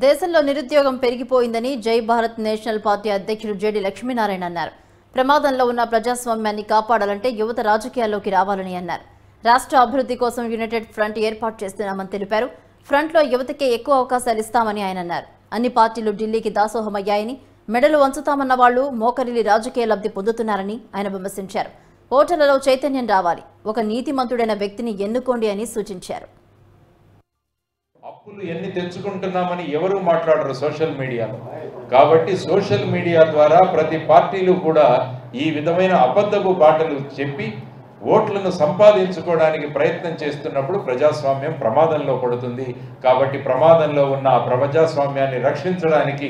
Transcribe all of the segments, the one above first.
దేశంలో నిరుద్యోగం పెరిగిపోయిందని జై భారత్ నేషనల్ పార్టీ అధ్యక్షుడు జేడి లక్ష్మీనారాయణ అన్నారు. ప్రమాదంలో ఉన్న ప్రజాస్వామ్యాన్ని కాపాడాలంటే యువత రాజకీయాల్లోకి రావాలని అన్నారు. రాష్ట్ర అభివృద్ధి కోసం యునైటెడ్ ఫ్రంట్ ఏర్పాటు చేస్తున్నామని తెలిపారు. ఫ్రంట్లో యువతకే ఎక్కువ అవకాశాలు ఇస్తామని ఆయన అన్నారు. అన్ని పార్టీలు ఢిల్లీకి దాసోహమయ్యాయని, మెడలు వంచుతామన్న వాళ్లు మోకరిల్లి రాజకీయ లబ్ధి పొందుతున్నారని ఆయన విమర్శించారు. ఓటర్లలో చైతన్యం రావాలి, ఒక నీతిమంతుడైన వ్యక్తిని ఎన్నుకోండి అని సూచించారు. అప్పులు ఎన్ని తెచ్చుకుంటున్నామని ఎవరు మాట్లాడరు సోషల్ మీడియాలో. కాబట్టి సోషల్ మీడియా ద్వారా ప్రతి పార్టీలు కూడా ఈ విధమైన అబద్ధపు బాటలు చెప్పి ఓట్లను సంపాదించుకోవడానికి ప్రయత్నం చేస్తున్నప్పుడు ప్రజాస్వామ్యం ప్రమాదంలో పడుతుంది. కాబట్టి ప్రమాదంలో ఉన్న ఆ ప్రజాస్వామ్యాన్ని రక్షించడానికి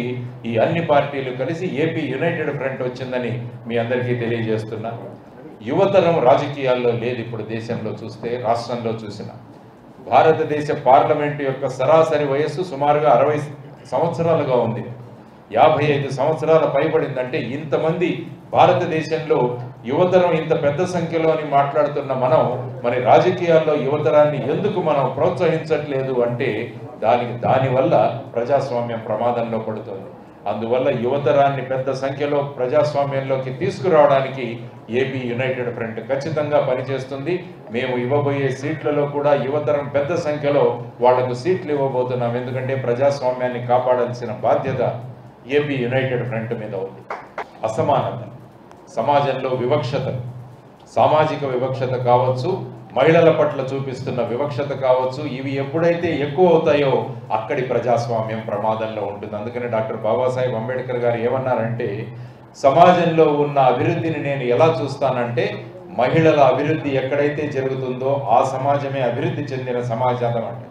ఈ అన్ని పార్టీలు కలిసి ఏపీ యునైటెడ్ ఫ్రంట్ వచ్చిందని మీ అందరికీ తెలియజేస్తున్నాను. యువతరం రాజకీయాల్లో లేదు. ఇప్పుడు దేశంలో చూస్తే, రాష్ట్రంలో చూసినా భారతదేశ పార్లమెంటు యొక్క సరాసరి వయస్సు సుమారుగా 60 సంవత్సరాలుగా ఉంది. 55 సంవత్సరాల పైబడిందంటే ఇంతమంది భారతదేశంలో యువతరం ఇంత పెద్ద సంఖ్యలో అని మాట్లాడుతున్న మనం మరి రాజకీయాల్లో యువతరాన్ని ఎందుకు మనం ప్రోత్సహించట్లేదు అంటే దానివల్ల ప్రజాస్వామ్యం ప్రమాదంలో పడుతుంది. అందువల్ల యువతరాన్ని పెద్ద సంఖ్యలో ప్రజాస్వామ్యంలోకి తీసుకురావడానికి ఏపీ యునైటెడ్ ఫ్రంట్ ఖచ్చితంగా పనిచేస్తుంది. మేము ఇవ్వబోయే సీట్లలో కూడా యువతరం పెద్ద సంఖ్యలో వాళ్లకు సీట్లు ఇవ్వబోతున్నాం. ఎందుకంటే ప్రజాస్వామ్యాన్ని కాపాడాల్సిన బాధ్యత ఏపీ యునైటెడ్ ఫ్రంట్ మీద ఉంది. అసమానత, సమాజంలో వివక్షత, సామాజిక వివక్షత కావచ్చు, మహిళల పట్ల చూపిస్తున్న వివక్షత కావచ్చు, ఇవి ఎప్పుడైతే ఎక్కువ అవుతాయో అక్కడి ప్రజాస్వామ్యం ప్రమాదంలో ఉంటుంది. అందుకని డాక్టర్ బాబాసాహెబ్ అంబేద్కర్ గారు ఏమన్నారంటే, సమాజంలో ఉన్న అభివృద్ధిని నేను ఎలా చూస్తానంటే, మహిళల అభివృద్ధి ఎక్కడైతే జరుగుతుందో ఆ సమాజమే అభివృద్ధి చెందిన సమాజం అంటే